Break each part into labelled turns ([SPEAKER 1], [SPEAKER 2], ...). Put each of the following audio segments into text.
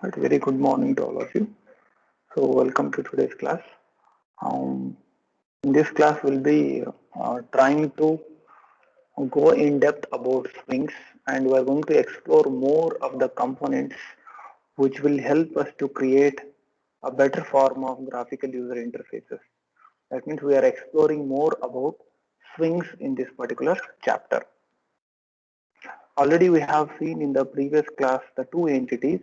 [SPEAKER 1] Right, very good morning to all of you. So welcome to today's class. Um, in this class, we'll be trying to go in depth about swings, and we're going to explore more of the components which will help us to create a better form of graphical user interfaces. That means we are exploring more about swings in this particular chapter. Already we have seen in the previous class the two entities,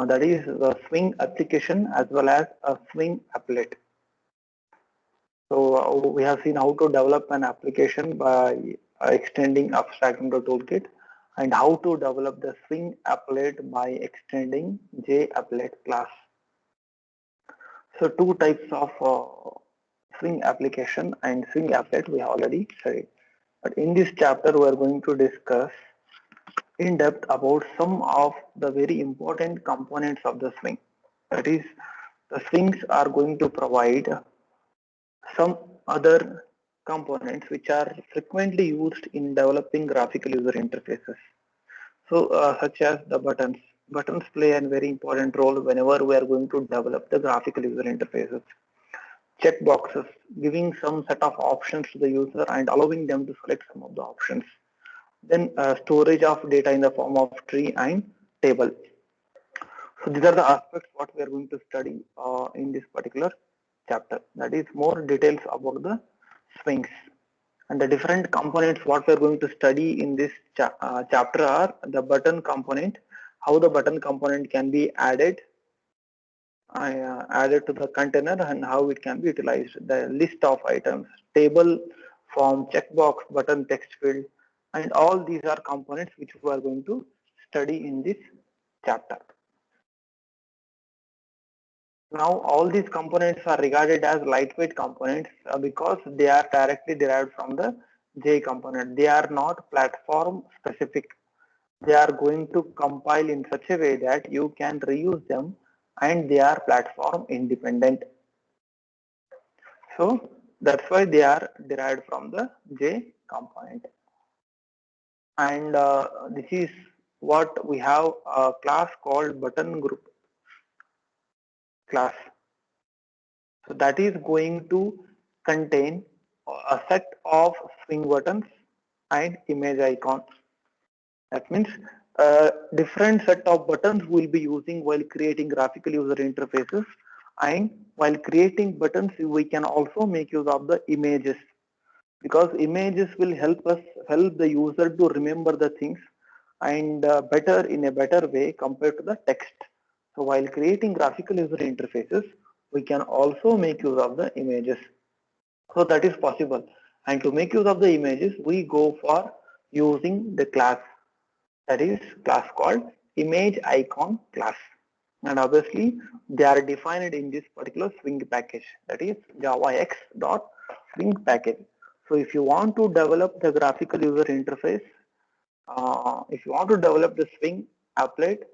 [SPEAKER 1] that is the swing application as well as a swing applet. So we have seen how to develop an application by extending abstracting the toolkit, and how to develop the swing applet by extending JApplet class. So two types of swing application and swing applet we have already studied. But in this chapter we are going to discuss in depth about some of the very important components of the swing. That is, the swings are going to provide some other components which are frequently used in developing graphical user interfaces. So, such as the buttons. Buttons play a very important role whenever we are going to develop the graphical user interfaces. Checkboxes, giving some set of options to the user and allowing them to select some of the options. Then storage of data in the form of tree and table. So these are the aspects what we are going to study in this particular chapter. That is more details about the swings, and the different components what we are going to study in this chapter are the button component, how the button component can be added to the container, and how it can be utilized, the list of items, table, form, checkbox, button, text field, and all these are components which we are going to study in this chapter. Now all these components are regarded as lightweight components because they are directly derived from the J component. They are not platform specific. They are going to compile in such a way that you can reuse them, and they are platform independent. So that's why they are derived from the J component. And this is what we have a class called button group class. So that is going to contain a set of swing buttons and image icons. That means a different set of buttons we'll be using while creating graphical user interfaces, and while creating buttons we can also make use of the images, because images will help the user to remember the things and better in a better way compared to the text. So while creating graphical user interfaces, we can also make use of the images. So that is possible. And to make use of the images, we go for using the class, that is class called image icon class. And obviously they are defined in this particular swing package, that is javax.swing package. So if you want to develop the graphical user interface, if you want to develop the swing applet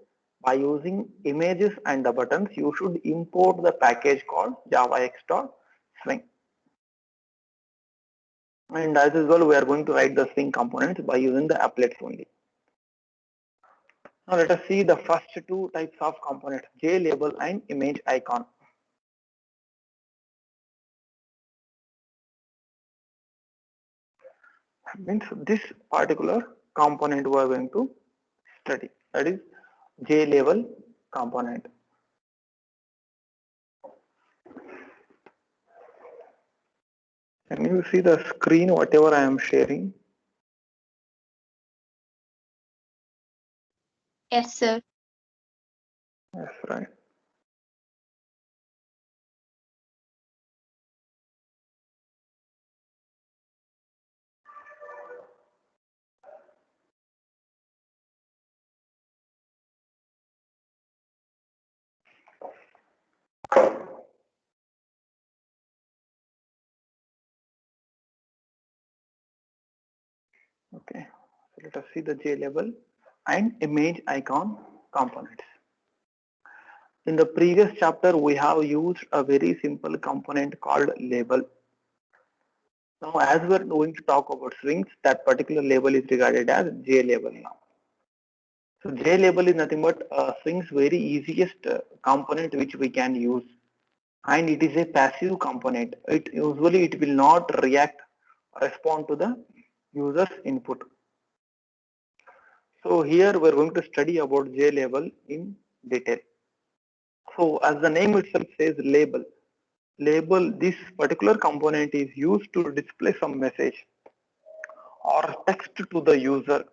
[SPEAKER 1] by using images and the buttons, you should import the package called javax.swing. And as usual, we are going to write the swing components by using the applets only. Now let us see the first two types of components, JLabel and image icon. Means this particular component we are going to study, that is JLabel component. Can you see the screen whatever I am sharing?
[SPEAKER 2] Yes, sir.
[SPEAKER 1] Yes, right. Okay, so let us see the JLabel and image icon components. In the previous chapter, we have used a very simple component called label. Now, as we are going to talk about swings, that particular label is regarded as JLabel now. So JLabel is nothing but Swing's very easiest component which we can use, and it is a passive component. It will not respond to the user's input. So here we're going to study about JLabel in detail. So as the name itself says, label, this particular component is used to display some message or text to the user.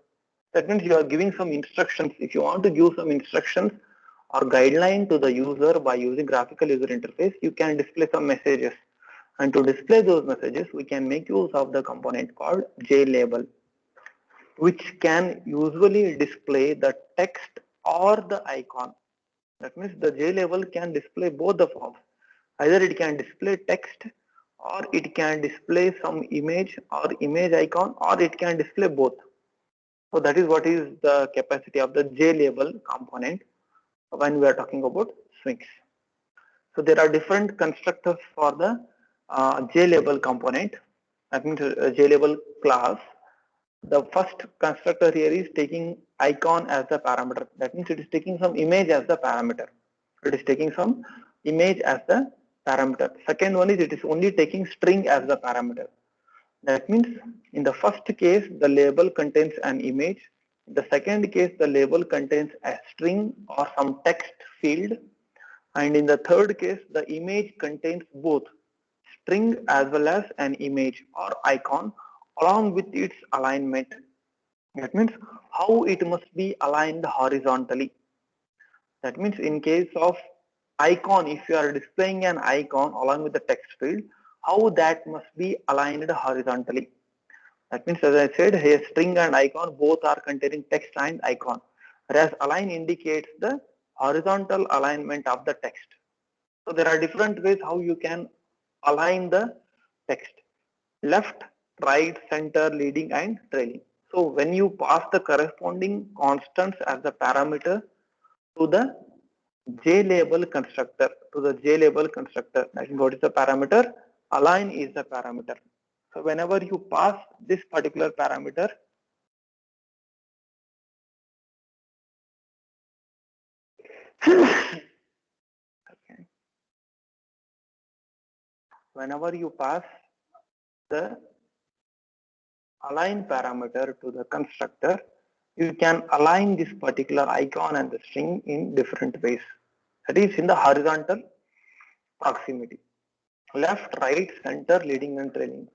[SPEAKER 1] That means you are giving some instructions. If you want to give some instructions or guideline to the user by using graphical user interface, you can display some messages. And to display those messages, we can make use of the component called JLabel, which can usually display the text or the icon. That means the JLabel can display both the forms. Either it can display text, or it can display some image or image icon, or it can display both. So that is what is the capacity of the JLabel component when we are talking about swings. So there are different constructors for the JLabel component. That means JLabel class. The first constructor here is taking icon as the parameter. That means it is taking some image as the parameter. It is taking some image as the parameter. Second one is it is only taking string as the parameter. That means in the first case the label contains an image. In the second case the label contains a string or some text field. And in the third case the image contains both string as well as an image or icon along with its alignment. That means how it must be aligned horizontally. That means in case of icon, if you are displaying an icon along with the text field, how that must be aligned horizontally. That means, as I said, here string and icon both are containing text and icon, whereas align indicates the horizontal alignment of the text. So there are different ways how you can align the text: left, right, center, leading and trailing. So when you pass the corresponding constants as the parameter to the JLabel constructor, that is what is the parameter? Align is the parameter. So whenever you pass this particular parameter, okay, whenever you pass the align parameter to the constructor, you can align this particular icon and the string in different ways. That is in the horizontal proximity: left, right, center, leading and trailing.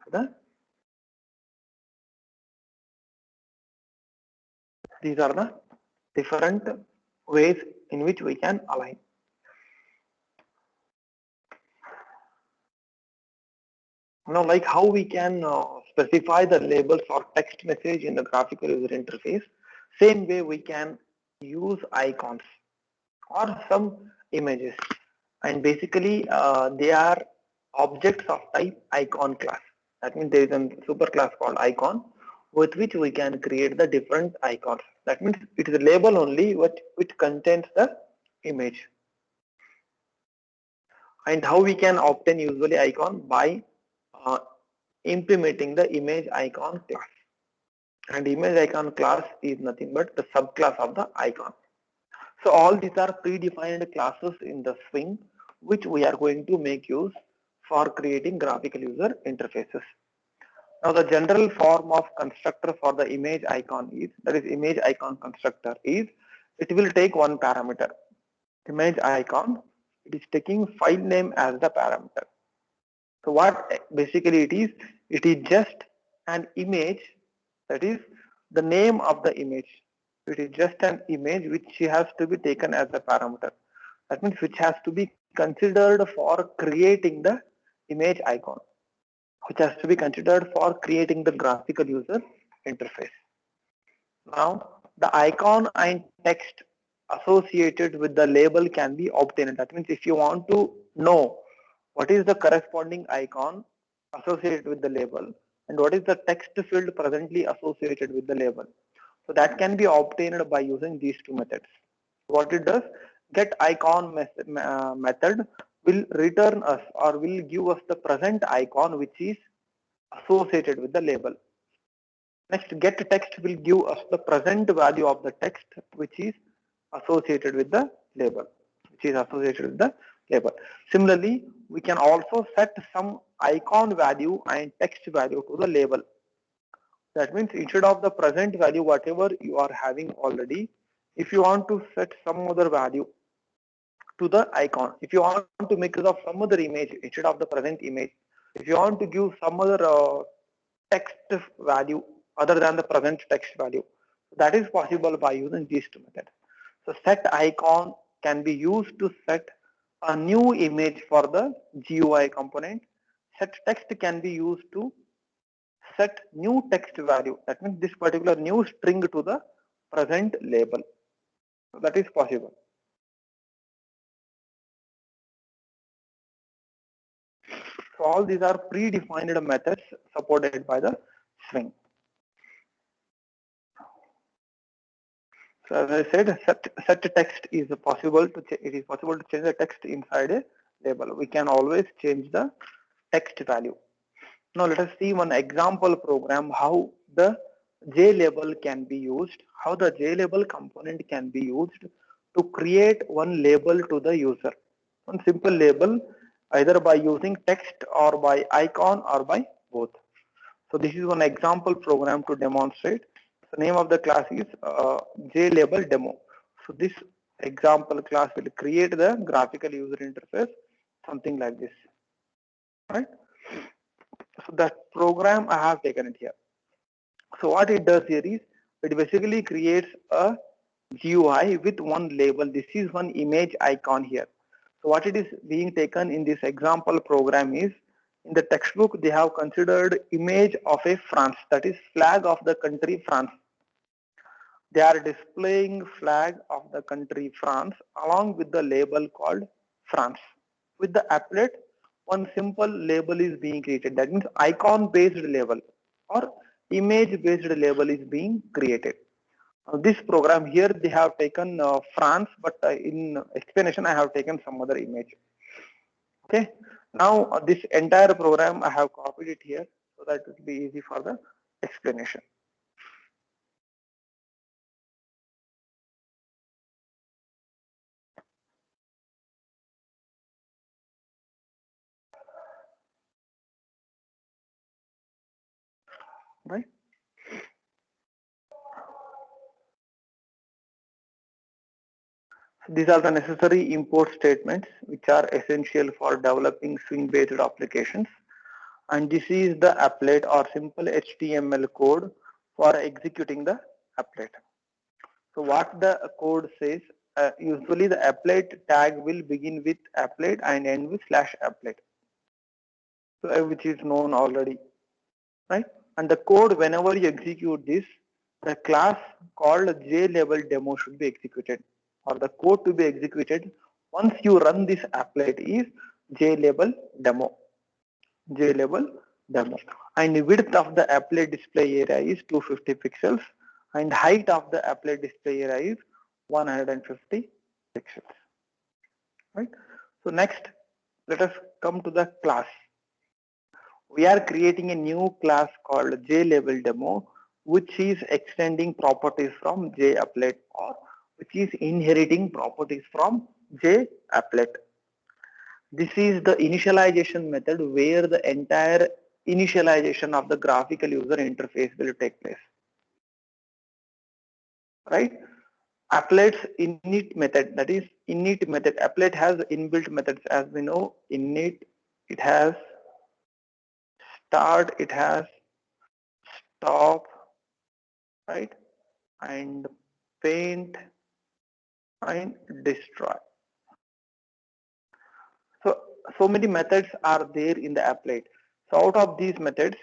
[SPEAKER 1] These are the different ways in which we can align. Now, like how we can specify the labels or text message in the graphical user interface, same way we can use icons or some images, and basically they are objects of type icon class. That means there is a super class called icon with which we can create the different icons. That means it is a label only which contains the image. And how we can obtain usually icon? By uh, implementing the image icon class. And image icon class is nothing but the subclass of the icon. So all these are predefined classes in the Swing which we are going to make use for creating graphical user interfaces. Now the general form of constructor for the image icon is, that is image icon constructor is, it will take one parameter, image icon. It is taking file name as the parameter. So what basically it is just an image, that is the name of the image. It is just an image which has to be taken as a parameter. That means which has to be considered for creating the image icon, which has to be considered for creating the graphical user interface. Now the icon and text associated with the label can be obtained. That means if you want to know what is the corresponding icon associated with the label and what is the text field presently associated with the label, so that can be obtained by using these two methods. What it does, get icon method will return us or will give us the present icon which is associated with the label. Next, get text will give us the present value of the text which is associated with the label. Similarly, we can also set some icon value and text value to the label. That means instead of the present value, whatever you are having already, if you want to set some other value to the icon, if you want to make use of some other image instead of the present image, if you want to give some other text value other than the present text value, that is possible by using these two methods. So set icon can be used to set a new image for the GUI component. Set text can be used to set new text value. That means this particular new string to the present label. So that is possible. So all these are predefined methods supported by the Swing. So as I said, set text is possible to change the text inside a label. We can always change the text value. Now let us see one example program how the JLabel can be used, how the JLabel component can be used to create one label to the user. One simple label either by using text or by icon or by both. So this is one example program to demonstrate. The name of the class is JLabel demo. So this example class will create the graphical user interface, something like this, right? So that program I have taken it here. So what it does here is it basically creates a GUI with one label. This is one image icon here. So what it is being taken in this example program is, in the textbook they have considered image of a France, that is flag of the country France. They are displaying flag of the country France along with the label called France. With the applet, one simple label is being created. That means icon based label or image based label is being created. This program here they have taken France, but in explanation I have taken some other image. Okay. Now this entire program I have copied it here so that it will be easy for the explanation. Right. These are the necessary import statements which are essential for developing Swing based applications, and this is the applet or simple HTML code for executing the applet. So what the code says, usually the applet tag will begin with applet and end with /applet, so which is known already, right? And the code, whenever you execute this, the class called JLabel demo should be executed, or the code to be executed once you run this applet is JLabel demo. And the width of the applet display area is 250 pixels and height of the applet display area is 150 pixels, right? So next, let us come to the class. We are creating a new class called JLabel demo, which is extending properties from JApplet or which is inheriting properties from JApplet. This is the initialization method where the entire initialization of the graphical user interface will take place, right? Applet's init method, that is init method. Applet has inbuilt methods, as we know. Init, it has start, it has stop, right? And paint and destroy. So many methods are there in the applet. So out of these methods,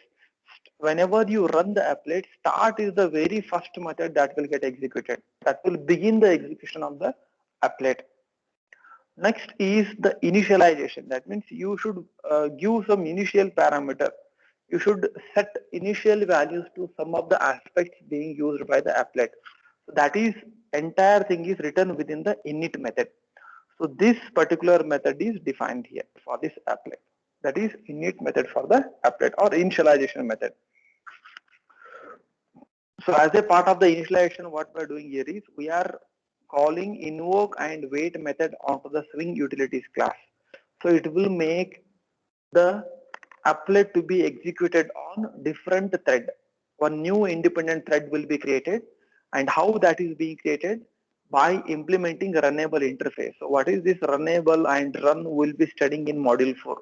[SPEAKER 1] whenever you run the applet, start is the very first method that will get executed. That will begin the execution of the applet. Next is the initialization. That means you should give some initial parameter. You should set initial values to some of the aspects being used by the applet. So that is, entire thing is written within the init method. So this particular method is defined here for this applet. That is init method for the applet or initialization method. So as a part of the initialization, what we are doing here is we are calling invoke and wait method onto the swing utilities class. So it will make the applet to be executed on different thread. One new independent thread will be created, and how that is being created by implementing runnable interface. So what is this runnable and run will be studying in module 4,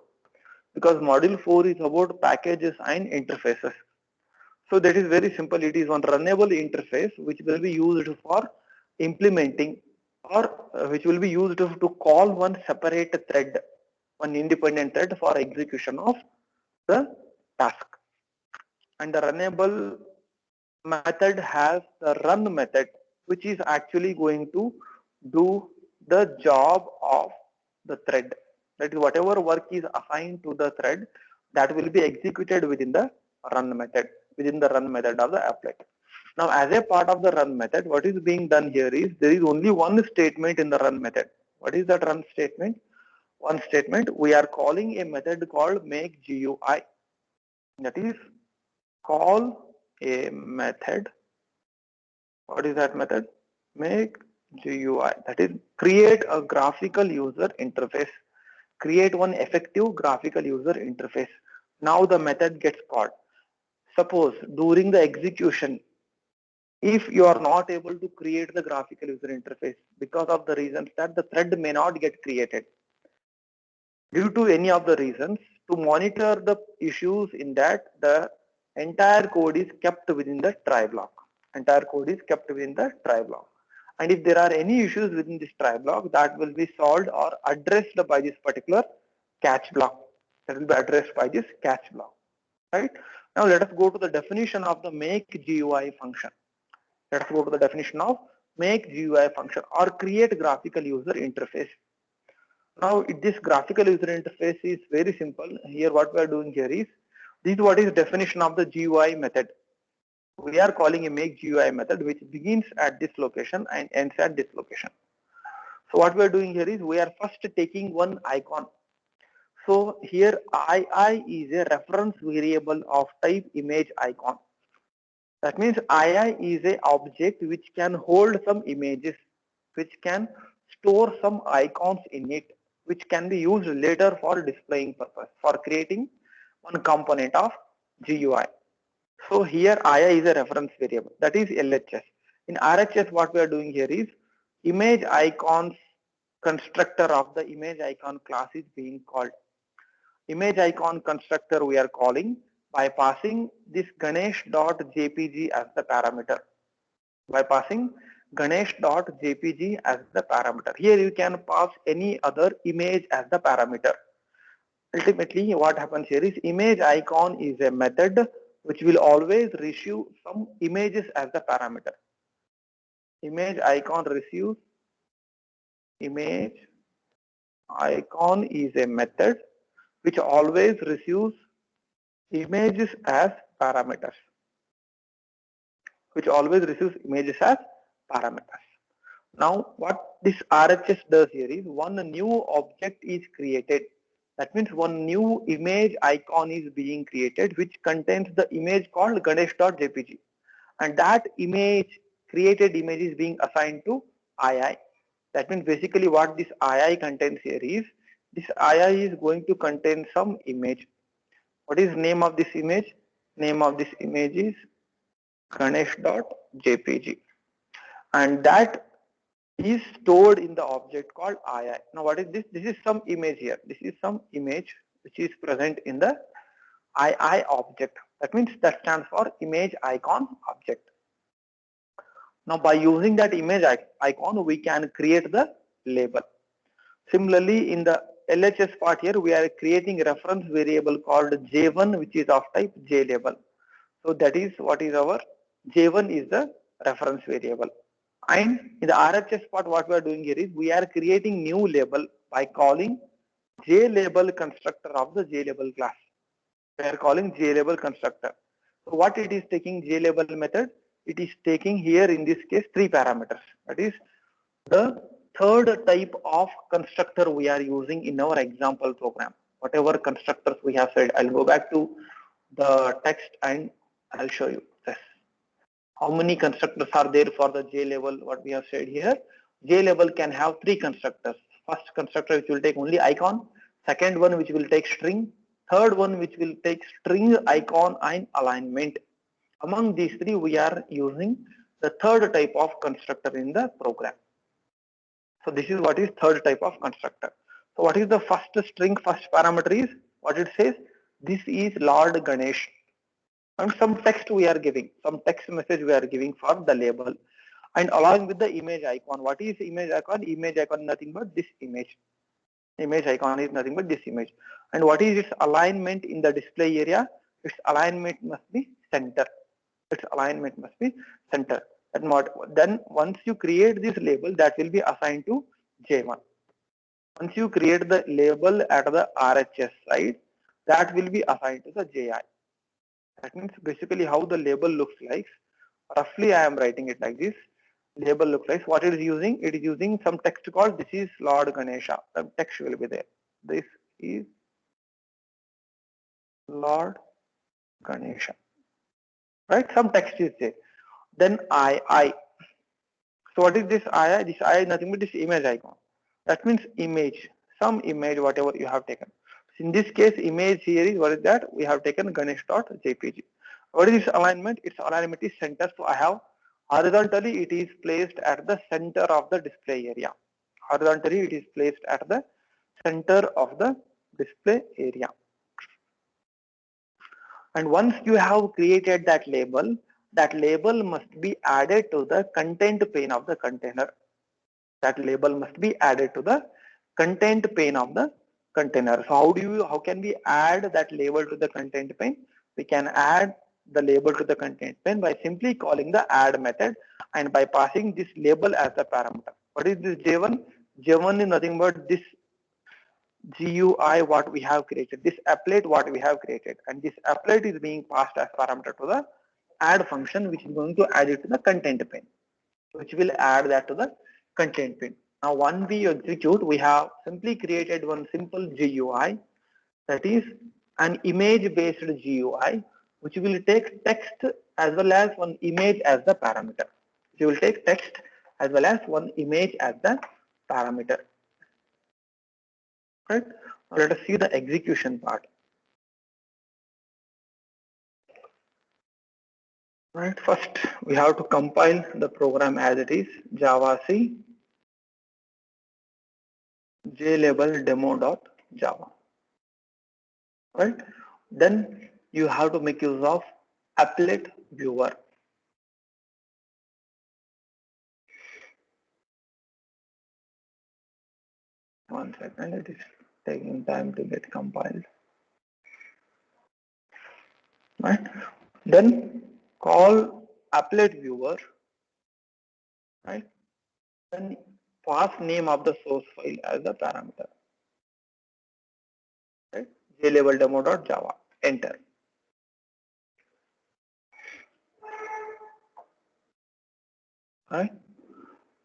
[SPEAKER 1] because module 4 is about packages and interfaces. So that is very simple. It is one runnable interface which will be used for implementing, or which will be used to call one separate thread, one independent thread for execution of the task. And the runnable method has the run method, which is actually going to do the job of the thread. That is, whatever work is assigned to the thread, that will be executed within the run method, within the run method of the applet. Now, as a part of the run method, what is being done here is there is only one statement in the run method. What is that run statement? One statement, we are calling a method called make GUI. That is, call a method. What is that method? Make GUI. That is, create a graphical user interface. Create one effective graphical user interface. Now the method gets called. Suppose during the execution, if you are not able to create the graphical user interface because of the reasons that the thread may not get created, due to any of the reasons, to monitor the issues in that, the entire code is kept within the try block. Entire code is kept within the try block. And if there are any issues within this try block, that will be solved or addressed by this particular catch block. That will be addressed by this catch block. Right? Now let us go to the definition of the make GUI function. Let us go to the definition of make GUI function or create graphical user interface. Now this graphical user interface is very simple. Here what we are doing here is, this is what is definition of the GUI method. We are calling a make GUI method which begins at this location and ends at this location. So what we are doing here is we are first taking one icon. So here II is a reference variable of type image icon. That means II is a object which can hold some images, which can store some icons in it, which can be used later for displaying purpose, for creating one component of GUI. So here II is a reference variable, that is LHS. In RHS, what we are doing here is image icons constructor of the image icon class is being called. Image icon constructor we are calling by passing this Ganesh.jpg as the parameter. By passing Ganesh.jpg as the parameter. Here you can pass any other image as the parameter. Ultimately, what happens here is image icon is a method which will always receive some images as the parameter. Image icon receives, image icon is a method which always receives images as parameters. Which always receives images as parameters. Now what this RHS does here is one new object is created. That means one new image icon is being created which contains the image called Ganesh.jpg, and that image, created image, is being assigned to II. That means basically what this II contains here is, this II is going to contain some image. What is name of this image? Name of this image is Ganesh.jpg, and that is stored in the object called II. Now what is this? This is some image here. This is some image which is present in the II object. That means that stands for image icon object. Now by using that image icon, we can create the label. Similarly, in the LHS part here, we are creating a reference variable called J1, which is of type JLabel. So that is what is our J1 is the reference variable. And in the RHS part, what we are doing here is we are creating new label by calling JLabel constructor of the JLabel class. We are calling JLabel constructor. So what it is taking JLabel method? It is taking here in this case 3 parameters. That is the third type of constructor we are using in our example program. Whatever constructors we have said, I'll go back to the text and I'll show you this. How many constructors are there for the J level? What we have said here, J level can have 3 constructors. First constructor which will take only icon, second one which will take string, third one which will take string, icon and alignment. Among these 3 we are using the third type of constructor in the program. So this is what is third type of constructor. So what is the first string, first parameter is what it says, this is Lord Ganesh, and some text we are giving, some text message we are giving for the label, and along with the image icon. What is image icon? Image icon nothing but this image. Image icon is nothing but this image. And what is its alignment in the display area? Its alignment must be center. Its alignment must be center. And then once you create this label, that will be assigned to J1. Once you create the label at the RHS side, that will be assigned to the JI. That means basically how the label looks like. Roughly I am writing it like this. Label looks like what it is using. It is using some text called this is Lord Ganesha. The text will be there. This is Lord Ganesha. Right? Some text is there. Then I. So what is this I? This I is nothing but this image icon. That means image. Some image, whatever you have taken. In this case, image here is what is that? We have taken Ganesh.jpg. What is its alignment? Its alignment is center. So I have horizontally it is placed at the center of the display area. Horizontally it is placed at the center of the display area. And once you have created that label must be added to the content pane of the container. That label must be added to the content pane of the container. So how can we add that label to the content pane? We can add the label to the content pane by simply calling the add method and by passing this label as the parameter. What is this J1? J1 is nothing but this GUI what we have created, this applet what we have created, and this applet is being passed as parameter to the add function, which is going to add it to the content pane, which will add that to the content pane. Now when we execute, we have simply created one simple GUI, that is an image based GUI, which will take text as well as one image as the parameter. It will take text as well as one image as the parameter. Right? Now let us see the execution part. Right, first we have to compile the program as it is, Java C JLabel demo.java. Right? Then you have to make use of applet viewer. One second, it is taking time to get compiled. Right? Then call applet viewer. Right? Then pass name of the source file as the parameter. Right? JLabel demo.java. Enter. Right?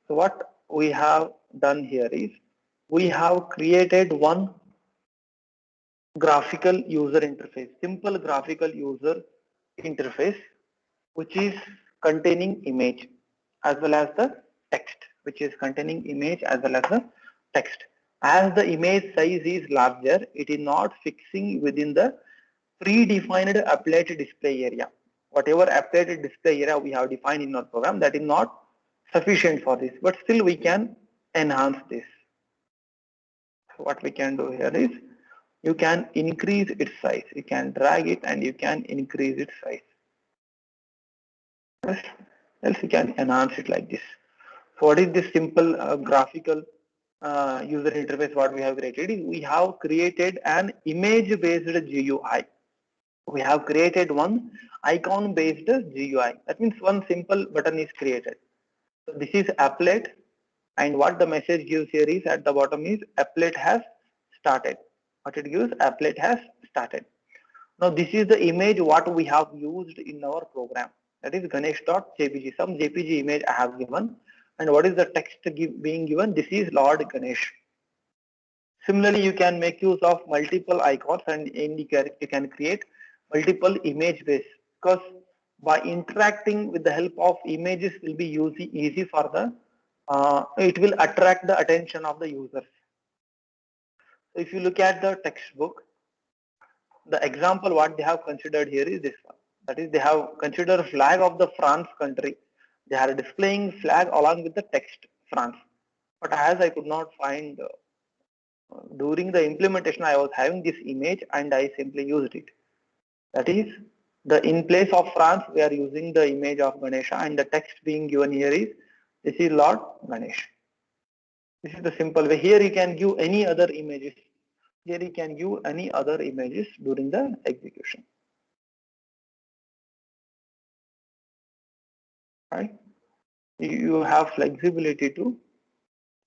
[SPEAKER 1] So what we have done here is we have created one graphical user interface, simple graphical user interface, which is containing image as well as the text, which is containing image as well as the text. As the image size is larger, it is not fixing within the predefined applet display area. Whatever applet display area we have defined in our program, that is not sufficient for this, but still we can enhance this. So what we can do here is you can increase its size. You can drag it and you can increase its size. Else you can enhance it like this. So what is this simple graphical user interface what we have created is we have created an image based GUI. We have created one icon based GUI. That means one simple button is created. So this is applet, and what the message gives here is at the bottom is applet has started. What it gives, applet has started. Now this is the image what we have used in our program, that is Ganesh.jpg. Some JPG image I have given, and what is the text being given? This is Lord Ganesh. Similarly, you can make use of multiple icons and you can create multiple image base, because by interacting with the help of images will be easy for the it will attract the attention of the users. So if you look at the textbook, the example what they have considered here is this one. That is, they have considered flag of the France country. They are displaying flag along with the text France. But as I could not find during the implementation, I was having this image and I simply used it. That is, in place of France, we are using the image of Ganesha, and the text being given here is, this is Lord Ganesh. This is the simple way. Here you can give any other images. Here you can give any other images during the execution. Right? You have flexibility to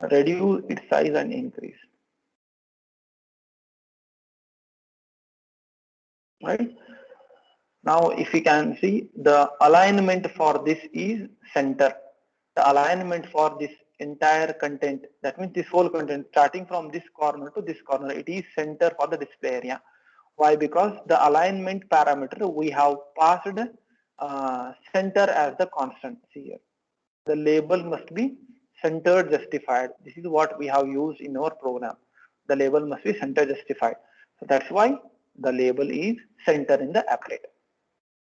[SPEAKER 1] reduce its size and increase. Right? Now, if you can see, the alignment for this is center. The alignment for this entire content, that means this whole content, starting from this corner to this corner, it is center for the display area. Why? Because the alignment parameter we have passed center as the constant. See here, the label must be center justified. This is what we have used in our program. The label must be center justified. So that's why the label is center in the applet.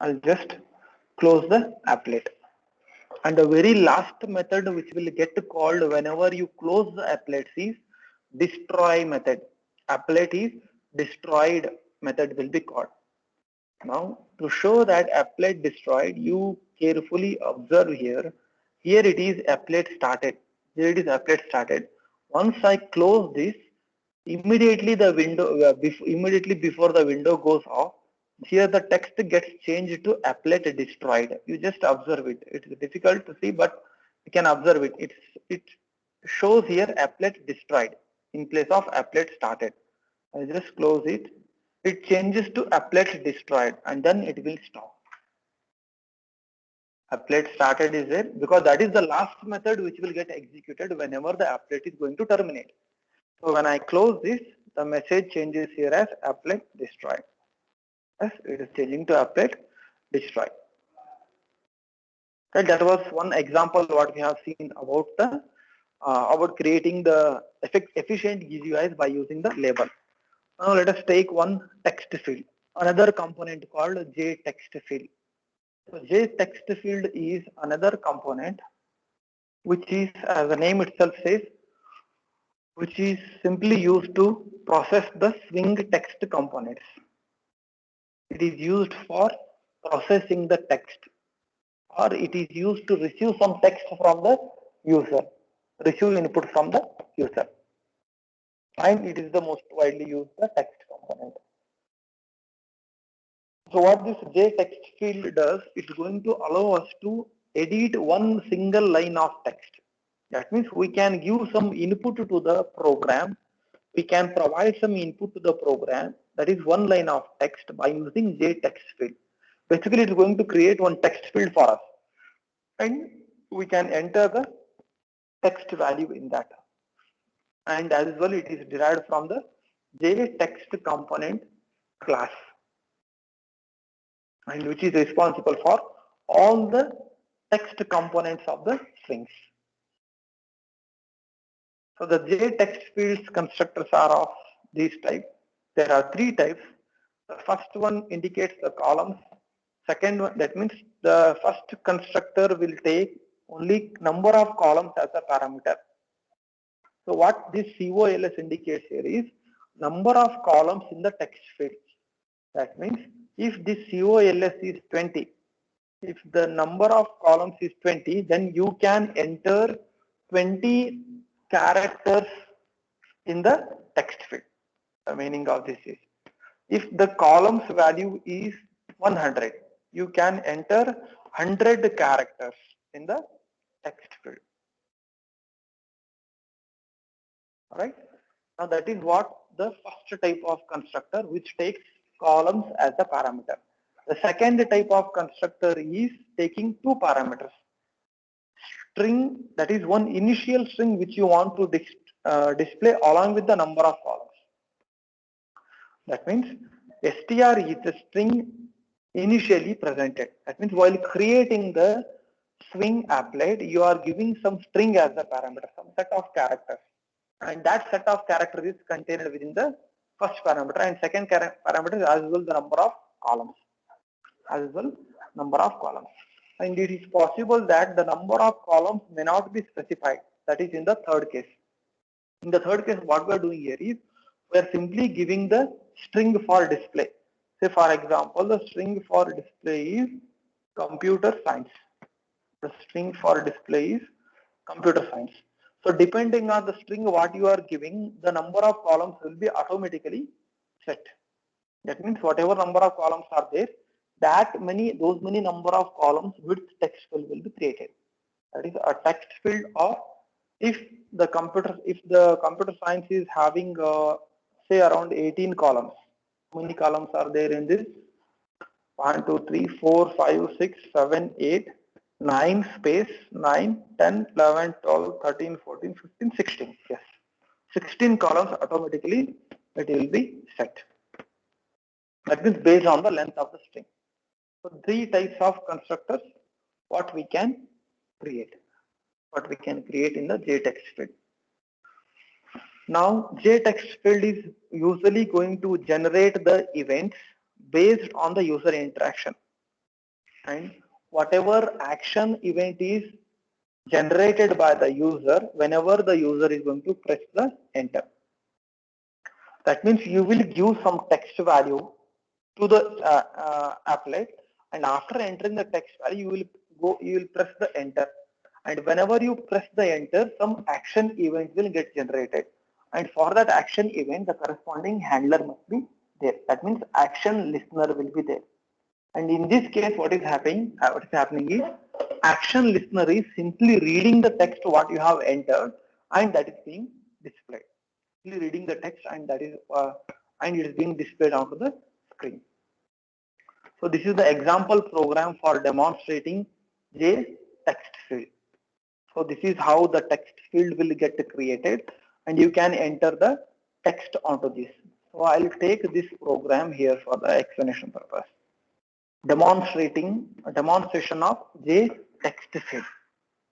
[SPEAKER 1] I'll just close the applet. And the very last method which will get called whenever you close the applet is destroy method. Applet is destroyed method will be called. Now, to show that applet destroyed, you carefully observe here. Here it is applet started. Here it is applet started. Once I close this, immediately the window, immediately before the window goes off, here the text gets changed to applet destroyed. You just observe it. It's difficult to see, but you can observe it. It shows here applet destroyed in place of applet started. I just close it. It changes to applet destroyed, and then it will stop. Applet started is there because that is the last method which will get executed whenever the applet is going to terminate. So when I close this, the message changes here as applet destroyed. Yes, it is changing to applet destroyed. Okay, that was one example what we have seen about the about creating the efficient GUIs by using the label. Now let us take one text field, another component called JTextField. So JTextField is another component which is, as the name itself says, which is simply used to process the swing text components. It is used for processing the text, or it is used to receive some text from the user, receive input from the user. And it is the most widely used the text component. So what this JTextField does, it's going to allow us to edit one single line of text. That means we can give some input to the program. We can provide some input to the program, that is one line of text, by using JTextField. Basically, it's going to create one text field for us, and we can enter the text value in that. And as well, it is derived from the JText component class, and which is responsible for all the text components of the strings. So the JTextFields constructors are of these types. There are three types. The first one indicates the columns. Second one, that means the first constructor will take only number of columns as a parameter. So what this COLS indicates here is number of columns in the text field. That means if this COLS is 20, if the number of columns is 20, then you can enter 20 characters in the text field. The meaning of this is, if the columns value is 100, you can enter 100 characters in the text field. Alright. Now that is what the first type of constructor, which takes columns as a parameter. The second type of constructor is taking two parameters. String, that is one initial string which you want to display along with the number of columns. That means str is a string initially presented. That means while creating the swing applet, you are giving some string as a parameter, some set of characters, and that set of characters is contained within the first parameter, and second parameter is as well the number of columns, as well number of columns. And it is possible that the number of columns may not be specified. That is in the third case. In the third case, what we are doing here is we are simply giving the string for display. Say for example, the string for display is computer science. The string for display is computer science. So depending on the string what you are giving, the number of columns will be automatically set. That means whatever number of columns are there, those many number of columns with text field will be created. That is a text field of if the computer science is having say around 18 columns. How many columns are there in this? 1, 2, 3, 4, 5, 6, 7, 8, 9 space 9, 10, 11, 12, 13, 14, 15, 16. Yes, 16 columns automatically it will be set. That means based on the length of the string. So three types of constructors what we can create in the JText field. Now JText field is usually going to generate the events based on the user interaction, and whatever action event is generated by the user whenever the user is going to press the enter. That means you will give some text value to the applet, and after entering the text value you will press the enter, and whenever you press the enter, some action event will get generated, and for that action event the corresponding handler must be there. That means action listener will be there. And in this case, what is happening is action listener is simply reading the text what you have entered, and that is being displayed. Simply reading the text, and that is and it is being displayed onto the screen. So this is the example program for demonstrating JText field. So this is how the text field will get created, and you can enter the text onto this. So I'll take this program here for the explanation purpose. Demonstration of JText field.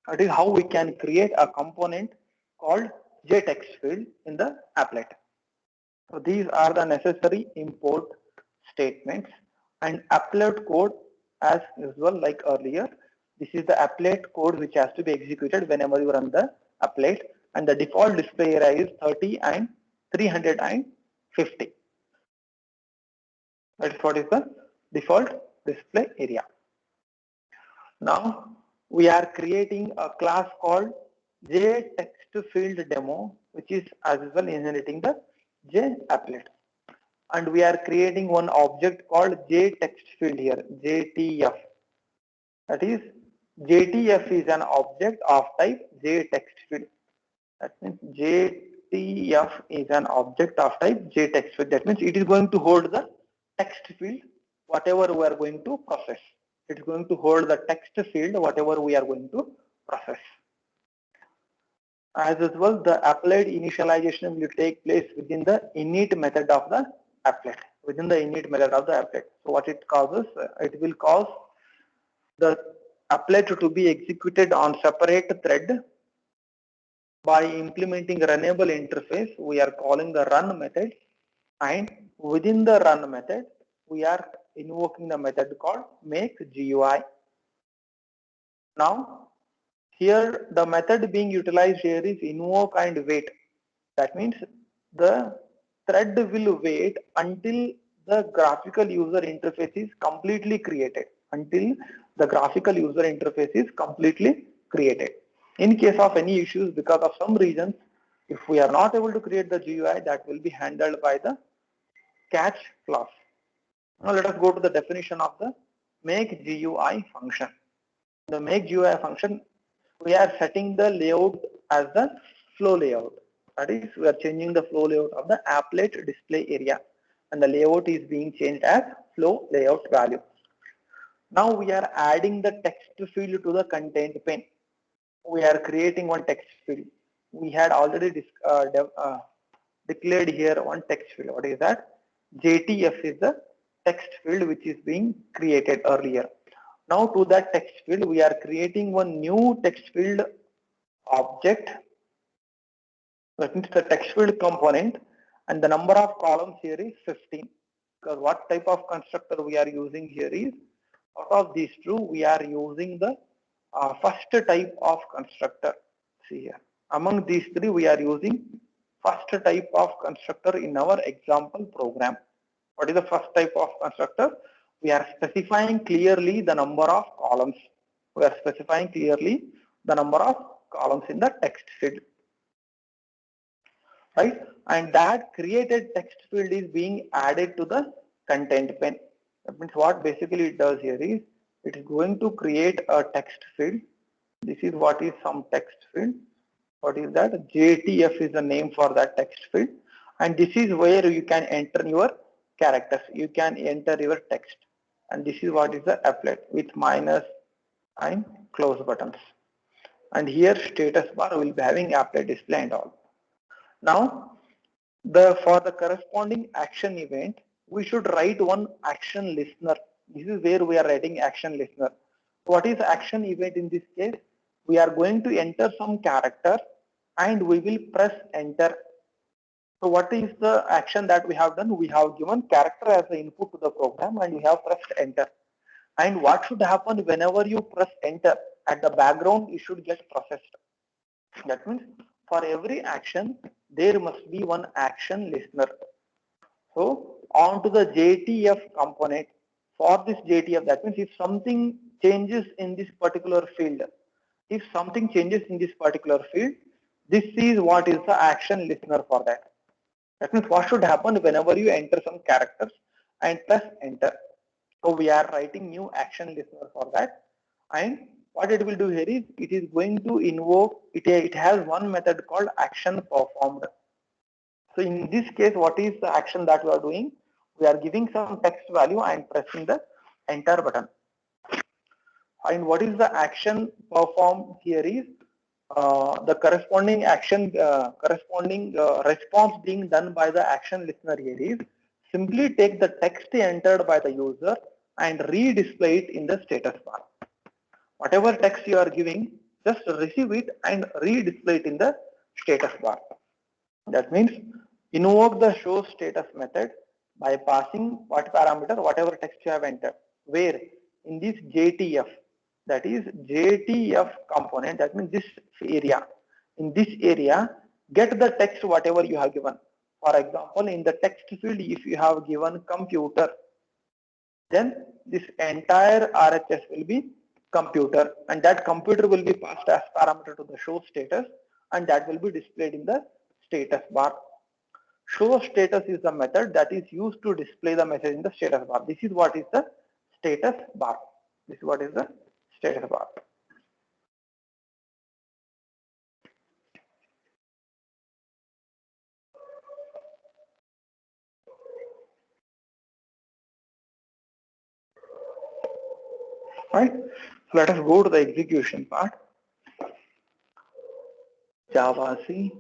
[SPEAKER 1] That is how we can create a component called JText field in the applet. So these are the necessary import statements, and applet code as usual like earlier. This is the applet code which has to be executed whenever you run the applet, and the default display area is 30 and 350. That is what is the default display area. Now we are creating a class called JTextFieldDemo, which is as well inheriting the JApplet, and we are creating one object called JTextField here, JTF. That is JTF is an object of type JTextField. That means JTF is an object of type JTextField. That means it is going to hold the text field whatever we are going to process. It is going to hold the text field whatever we are going to process. As usual, the applet initialization will take place within the init method of the applet. So what it causes, it will cause the applet to be executed on separate thread by implementing runnable interface. We are calling the run method, and within the run method we are invoking the method called make GUI. Now here the method being utilized here is invoke and wait. That means the thread will wait until the graphical user interface is completely created. In case of any issues because of some reasons, if we are not able to create the GUI, that will be handled by the catch clause. Now let us go to the definition of the make GUI function. The make GUI function, we are setting the layout as the flow layout. That is, we are changing the flow layout of the applet display area, and the layout is being changed as flow layout value. Now we are adding the text field to the content pane. We are creating one text field. We had already declared here one text field. What is that? JTF is the text field which is being created earlier. Now to that text field, we are creating one new text field object. That means the text field component, and the number of columns here is 15. Because what type of constructor we are using here is, out of these two, we are using the first type of constructor. See here, among these three, we are using first type of constructor in our example program. What is the first type of constructor? We are specifying clearly the number of columns. We are specifying clearly the number of columns in the text field, right? And that created text field is being added to the content pane. That means what basically it does here is, it is going to create a text field. This is what is some text field. What is that? JTF is the name for that text field. And this is where you can enter your characters. You can enter your text. And this is what is the applet with minus and close buttons. And here status bar will be having applet display and all. Now, for the corresponding action event, we should write one action listener. This is where we are writing action listener. What is action event in this case? We are going to enter some character and we will press enter. So what is the action that we have done? We have given character as the input to the program and we have pressed enter. And what should happen whenever you press enter? At the background, it should get processed. That means for every action, there must be one action listener. So on to the JTF component. For this JTF, that means if something changes in this particular field, if something changes in this particular field, this is what is the action listener for that. That means what should happen whenever you enter some characters and press enter. So we are writing new action listener for that. And what it will do here is, it is going to invoke, it has one method called action performed. So in this case, what is the action that we are doing? We are giving some text value and pressing the enter button. And what is the action performed here is, the corresponding action, response being done by the action listener here is, simply take the text entered by the user and redisplay it in the status bar. Whatever text you are giving, just receive it and redisplay it in the status bar. That means invoke the show status method by passing what parameter, whatever text you have entered. Where? In this JTF, that is JTF component, that means this area. In this area, get the text whatever you have given. For example, in the text field, if you have given computer, then this entire RHS will be computer, and that computer will be passed as parameter to the show status, and that will be displayed in the status bar. Show status is the method that is used to display the message in the status bar. This is what is the status bar. This is what is the status bar. Right. So let us go to the execution part. Java C.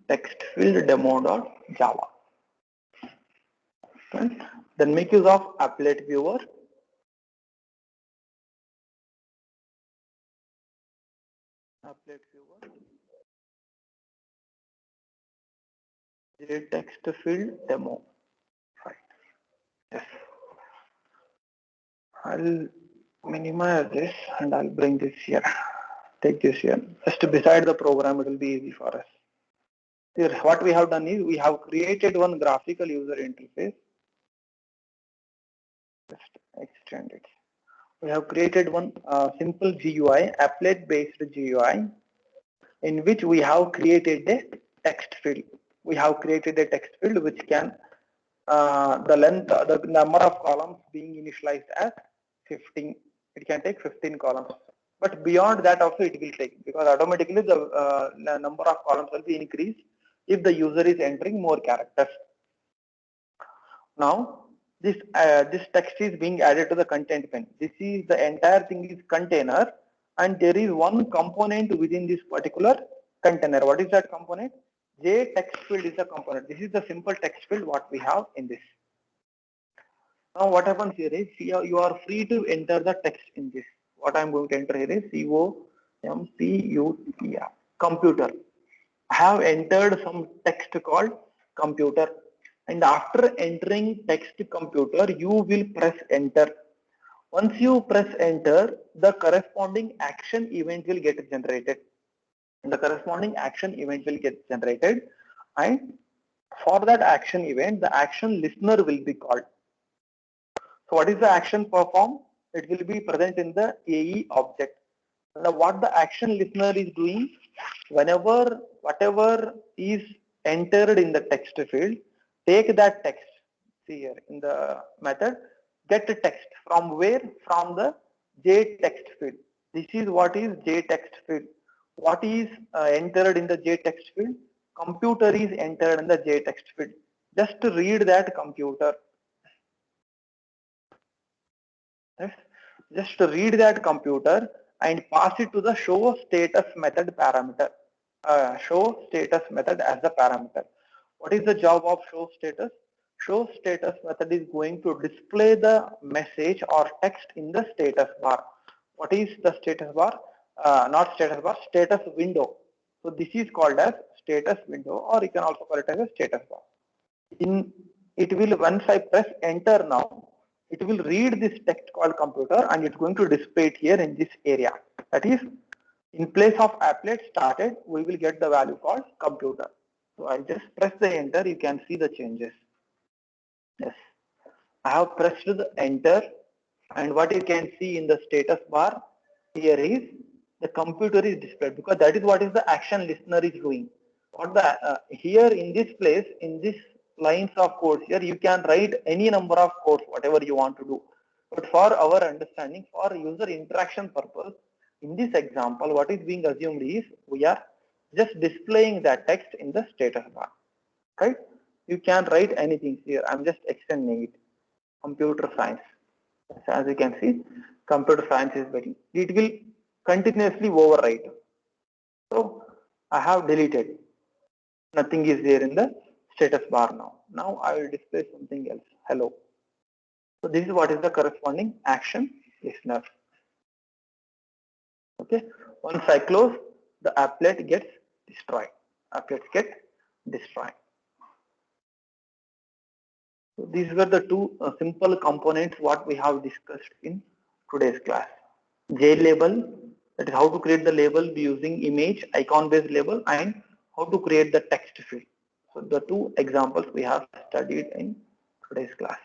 [SPEAKER 1] Text field demo.java. Right. Then make use of applet viewer. Applet viewer. Text field demo. Right. Yes. I'll minimize this and I'll bring this here. Take this here. Just beside the program, it will be easy for us. Here, what we have done is, we have created one graphical user interface. Just extend it. We have created one simple GUI, applet based GUI, in which we have created a text field. We have created a text field which can, the length, the number of columns being initialized as 15. It can take 15 columns. But beyond that also it will take, because automatically the number of columns will be increased if the user is entering more characters. Now, this text is being added to the content pane. This is the entire thing is container, and there is one component within this particular container. What is that component? J text field is the component. This is the simple text field what we have in this. Now what happens here is you are free to enter the text in this. What I'm going to enter here is COMPUTER, computer. I have entered some text called computer, and after entering text computer, you will press enter. Once you press enter, the corresponding action event will get generated. And the corresponding action event will get generated, and for that action event, the action listener will be called. So what is the action performed? It will be present in the AE object. Now what the action listener is doing, whenever whatever is entered in the text field, take that text. See here in the method, get the text from where? From the J text field. This is what is J text field. What is entered in the J text field? Computer is entered in the J text field. Just to read that computer. Just read that computer and pass it to the show status method parameter. Show status method as the parameter. What is the job of show status? Show status method is going to display the message or text in the status bar. What is the status bar? Not status bar, status window. So this is called as status window, or you can also call it as a status bar. It will, once I press enter now, it will read this text called computer and it's going to display it here in this area. That is, in place of applet started, we will get the value called computer. So I'll just press the enter, you can see the changes. Yes, I have pressed the enter, and what you can see in the status bar here is the computer is displayed, because that is what is the action listener is doing. What the here in this place, in this lines of codes here, you can write any number of codes, whatever you want to do. But for our understanding, for user interaction purpose, in this example, what is being assumed is we are just displaying that text in the status bar, right? You can write anything here. I'm just extending it. Computer science. So as you can see, computer science is very. It will continuously overwrite. So I have deleted. Nothing is there in the status bar now. Now I will display something else. Hello. So this is what is the corresponding action listener. Okay. Once I close, the applet gets destroyed. Applets get destroyed. So these were the two simple components what we have discussed in today's class. JLabel, that is how to create the label using image icon based label, and how to create the text field. So the two examples we have studied in today's class.